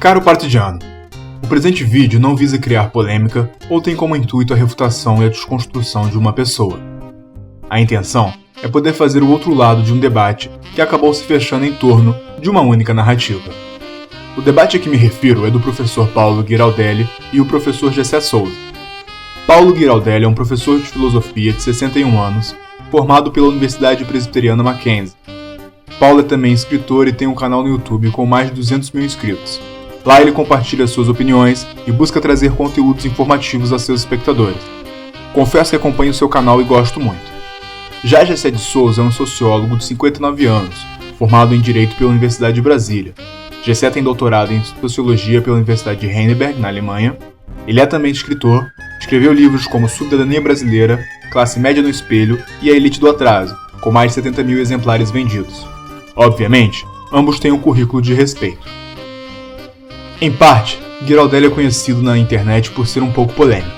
Caro partidiano, o presente vídeo não visa criar polêmica ou tem como intuito a refutação e a desconstrução de uma pessoa. A intenção é poder fazer o outro lado de um debate que acabou se fechando em torno de uma única narrativa. O debate a que me refiro é do professor Paulo Giraldelli e o professor Gessé Souza. Paulo Giraldelli é um professor de filosofia de 61 anos, formado pela Universidade Presbiteriana Mackenzie. Paulo é também escritor e tem um canal no YouTube com mais de 200 mil inscritos. Lá ele compartilha suas opiniões e busca trazer conteúdos informativos a seus espectadores. Confesso que acompanho o seu canal e gosto muito. Já Gessé de Souza é um sociólogo de 59 anos, formado em Direito pela Universidade de Brasília. Gessé tem doutorado em Sociologia pela Universidade de Heidelberg, na Alemanha. Ele é também escritor, escreveu livros como Cidadania Brasileira, Classe Média no Espelho e A Elite do Atraso, com mais de 70 mil exemplares vendidos. Obviamente, ambos têm um currículo de respeito. Em parte, Giraldelli é conhecido na internet por ser um pouco polêmico.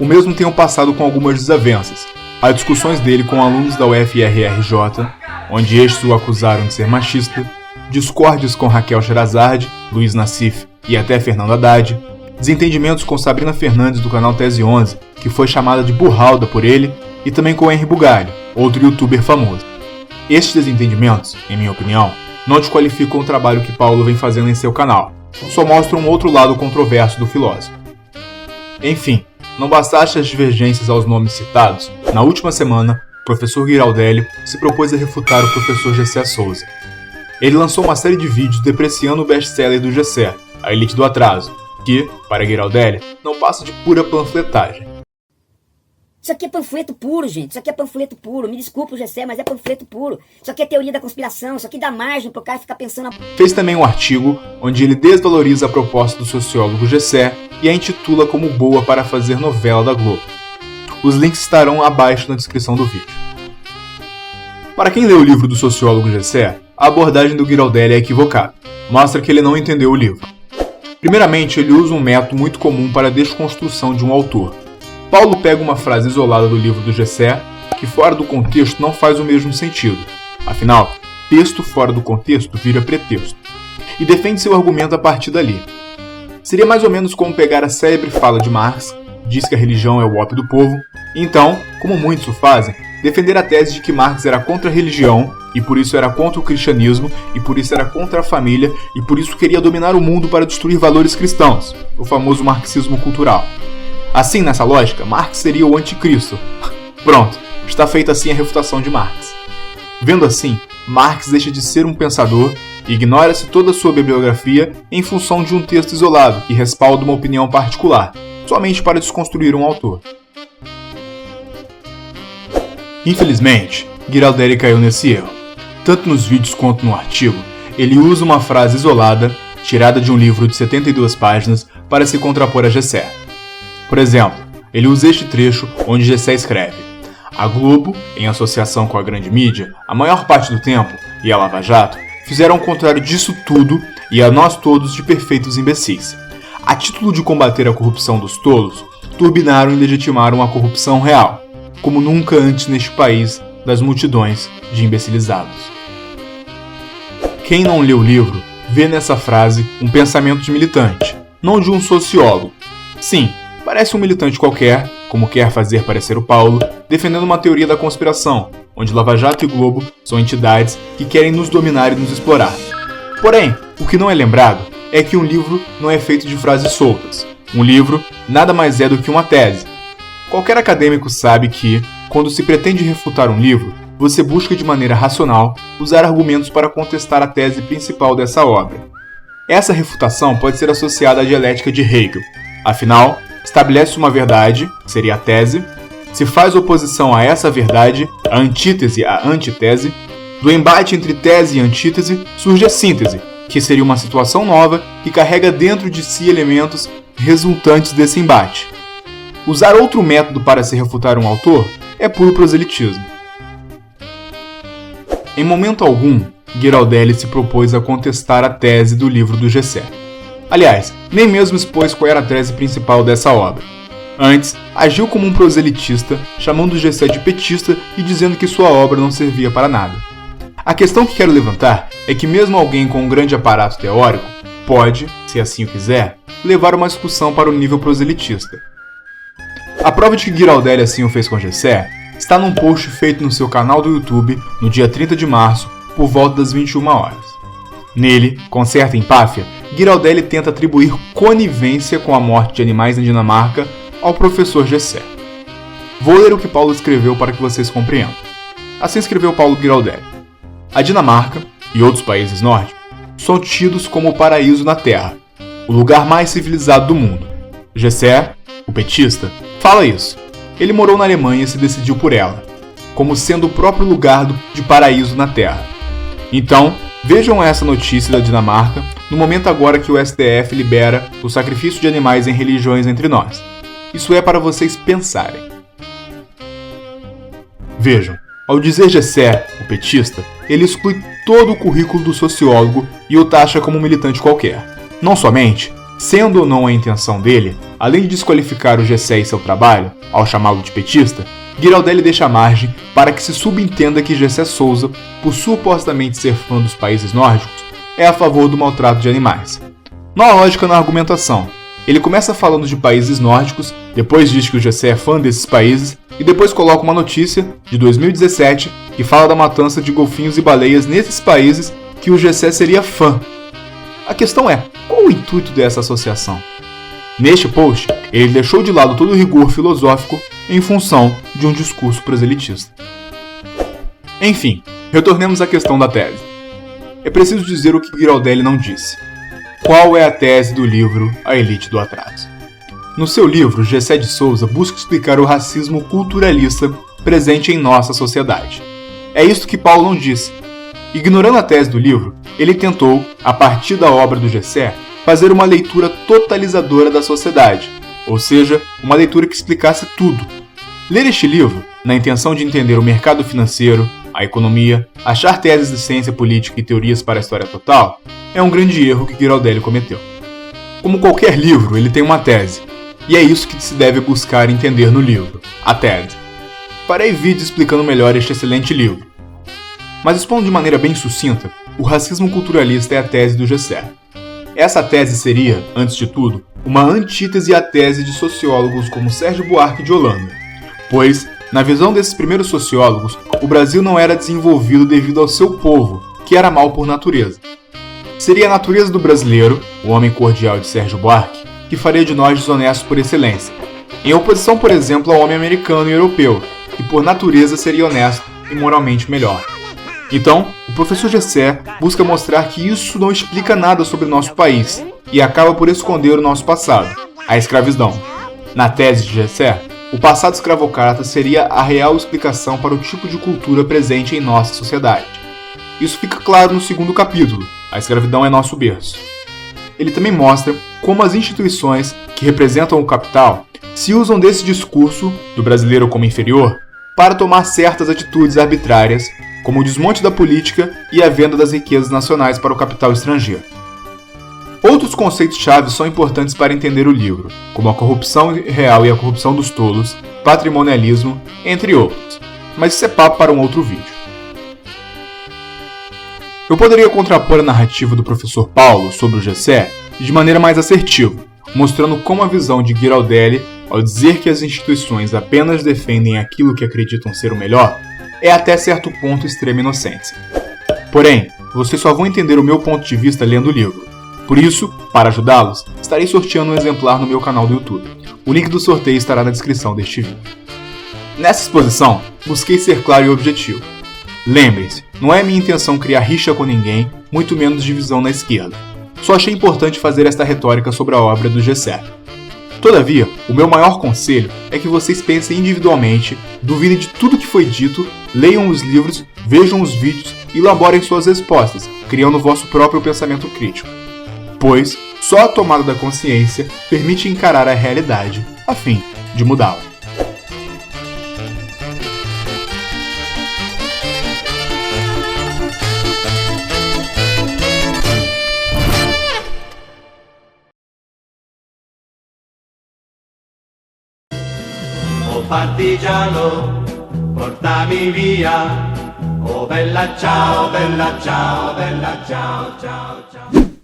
O mesmo tem um passado com algumas desavenças. Há discussões dele com alunos da UFRRJ, onde estes o acusaram de ser machista, discórdias com Raquel Sherazade, Luiz Nassif e até Fernando Haddad, desentendimentos com Sabrina Fernandes do canal Tese 11, que foi chamada de burralda por ele, e também com Henry Bugalho, outro youtuber famoso. Estes desentendimentos, em minha opinião, não desqualificam o trabalho que Paulo vem fazendo em seu canal, só mostram um outro lado controverso do filósofo. Enfim, não bastasse as divergências aos nomes citados, na última semana, o professor Giraldelli se propôs a refutar o professor Gessé Souza. Ele lançou uma série de vídeos depreciando o best-seller do Gessé, A Elite do Atraso, que, para Giraldelli, não passa de pura panfletagem. Isso aqui é panfleto puro, gente. Isso aqui é panfleto puro. Me desculpa o Gessé, mas é panfleto puro. Isso aqui é teoria da conspiração. Isso aqui dá margem pro cara ficar pensando... Fez também um artigo onde ele desvaloriza a proposta do sociólogo Gessé e a intitula como boa para fazer novela da Globo. Os links estarão abaixo na descrição do vídeo. Para quem leu o livro do sociólogo Gessé, a abordagem do Giraldelli é equivocada. Mostra que ele não entendeu o livro. Primeiramente, ele usa um método muito comum para a desconstrução de um autor. Paulo pega uma frase isolada do livro do Gessé, que fora do contexto não faz o mesmo sentido. Afinal, texto fora do contexto vira pretexto. E defende seu argumento a partir dali. Seria mais ou menos como pegar a célebre fala de Marx, diz que a religião é o ópio do povo, e então, como muitos o fazem, defender a tese de que Marx era contra a religião, e por isso era contra o cristianismo, e por isso era contra a família, e por isso queria dominar o mundo para destruir valores cristãos, o famoso marxismo cultural. Assim, nessa lógica, Marx seria o anticristo. Pronto, está feita assim a refutação de Marx. Vendo assim, Marx deixa de ser um pensador e ignora-se toda a sua bibliografia em função de um texto isolado que respalda uma opinião particular, somente para desconstruir um autor. Infelizmente, Giraldelli caiu nesse erro. Tanto nos vídeos quanto no artigo, ele usa uma frase isolada, tirada de um livro de 72 páginas, para se contrapor a Gessé. Por exemplo, ele usa este trecho onde Gessé escreve: a Globo, em associação com a grande mídia, a maior parte do tempo, e a Lava Jato, fizeram o contrário disso tudo e a nós todos de perfeitos imbecis. A título de combater a corrupção dos tolos, turbinaram e legitimaram a corrupção real, como nunca antes neste país das multidões de imbecilizados. Quem não leu o livro, vê nessa frase um pensamento de militante, não de um sociólogo. Sim, parece um militante qualquer, como quer fazer parecer o Paulo, defendendo uma teoria da conspiração, onde Lava Jato e Globo são entidades que querem nos dominar e nos explorar. Porém, o que não é lembrado é que um livro não é feito de frases soltas. Um livro nada mais é do que uma tese. Qualquer acadêmico sabe que, quando se pretende refutar um livro, você busca de maneira racional usar argumentos para contestar a tese principal dessa obra. Essa refutação pode ser associada à dialética de Hegel. Afinal, estabelece uma verdade, que seria a tese, se faz oposição a essa verdade, a antítese à antítese, do embate entre tese e antítese surge a síntese, que seria uma situação nova que carrega dentro de si elementos resultantes desse embate. Usar outro método para se refutar um autor é puro proselitismo. Em momento algum, Giraldelli se propôs a contestar a tese do livro do Gessé. Aliás, nem mesmo expôs qual era a tese principal dessa obra. Antes, agiu como um proselitista, chamando o Gessé de petista e dizendo que sua obra não servia para nada. A questão que quero levantar é que mesmo alguém com um grande aparato teórico pode, se assim o quiser, levar uma discussão para o nível proselitista. A prova de que Ghirardelli assim o fez com Gessé está num post feito no seu canal do YouTube no dia 30 de março, por volta das 21 horas. Nele, com certa empáfia, Ghirardelli tenta atribuir conivência com a morte de animais na Dinamarca ao professor Gessé. Vou ler o que Paulo escreveu para que vocês compreendam. Assim escreveu Paulo Ghirardelli. A Dinamarca e outros países nórdicos são tidos como o paraíso na Terra, o lugar mais civilizado do mundo. Gessé, o petista, fala isso. Ele morou na Alemanha e se decidiu por ela, como sendo o próprio lugar de paraíso na Terra. Então, vejam essa notícia da Dinamarca no momento agora que o STF libera o sacrifício de animais em religiões entre nós. Isso é para vocês pensarem. Vejam, ao dizer Gessé, o petista, ele exclui todo o currículo do sociólogo e o taxa como um militante qualquer. Não somente, sendo ou não a intenção dele, além de desqualificar o Gessé e seu trabalho, ao chamá-lo de petista, Ghirardelli deixa margem para que se subentenda que Gessé Souza, por supostamente ser fã dos países nórdicos, é a favor do maltrato de animais. Não há lógica na argumentação. Ele começa falando de países nórdicos, depois diz que o Gessé é fã desses países, e depois coloca uma notícia, de 2017, que fala da matança de golfinhos e baleias nesses países que o Gessé seria fã. A questão é, qual o intuito dessa associação? Neste post, ele deixou de lado todo o rigor filosófico em função de um discurso proselitista. Enfim, retornemos à questão da tese. É preciso dizer o que Ghirardelli não disse. Qual é a tese do livro A Elite do Atraso? No seu livro, Gessé de Souza busca explicar o racismo culturalista presente em nossa sociedade. É isso que Paulo não disse. Ignorando a tese do livro, ele tentou, a partir da obra do Gessé, fazer uma leitura totalizadora da sociedade, ou seja, uma leitura que explicasse tudo. Ler este livro, na intenção de entender o mercado financeiro, a economia, achar teses de ciência política e teorias para a história total, é um grande erro que Ghirardelli cometeu. Como qualquer livro, ele tem uma tese, e é isso que se deve buscar entender no livro, a tese. Farei vídeos explicando melhor este excelente livro. Mas expondo de maneira bem sucinta, o racismo culturalista é a tese do Gessé. Essa tese seria, antes de tudo, uma antítese à tese de sociólogos como Sérgio Buarque de Holanda, pois, na visão desses primeiros sociólogos, o Brasil não era desenvolvido devido ao seu povo, que era mau por natureza. Seria a natureza do brasileiro, o homem cordial de Sérgio Buarque, que faria de nós desonestos por excelência, em oposição, por exemplo, ao homem americano e europeu, que por natureza seria honesto e moralmente melhor. Então, o professor Gessé busca mostrar que isso não explica nada sobre o nosso país e acaba por esconder o nosso passado, a escravidão. Na tese de Gessé, o passado escravocrata seria a real explicação para o tipo de cultura presente em nossa sociedade. Isso fica claro no segundo capítulo, A Escravidão é Nosso Berço. Ele também mostra como as instituições que representam o capital se usam desse discurso do brasileiro como inferior para tomar certas atitudes arbitrárias, como o desmonte da política e a venda das riquezas nacionais para o capital estrangeiro. Outros conceitos-chave são importantes para entender o livro, como a corrupção real e a corrupção dos tolos, patrimonialismo, entre outros, mas isso é papo para um outro vídeo. Eu poderia contrapor a narrativa do professor Paulo sobre o Gessé de maneira mais assertiva, mostrando como a visão de Ghirardelli, ao dizer que as instituições apenas defendem aquilo que acreditam ser o melhor, é até certo ponto extrema inocência. Porém, vocês só vão entender o meu ponto de vista lendo o livro. Por isso, para ajudá-los, estarei sorteando um exemplar no meu canal do YouTube. O link do sorteio estará na descrição deste vídeo. Nessa exposição, busquei ser claro e objetivo. Lembrem-se, não é minha intenção criar rixa com ninguém, muito menos divisão na esquerda. Só achei importante fazer esta retórica sobre a obra do Gessé. Todavia, o meu maior conselho é que vocês pensem individualmente, duvidem de tudo que foi dito, leiam os livros, vejam os vídeos e elaborem suas respostas, criando vosso próprio pensamento crítico. Pois só a tomada da consciência permite encarar a realidade, a fim de mudá-la. Oh partigiano, portami via. Oh bella ciao, bella ciao, bella ciao, ciao, ciao.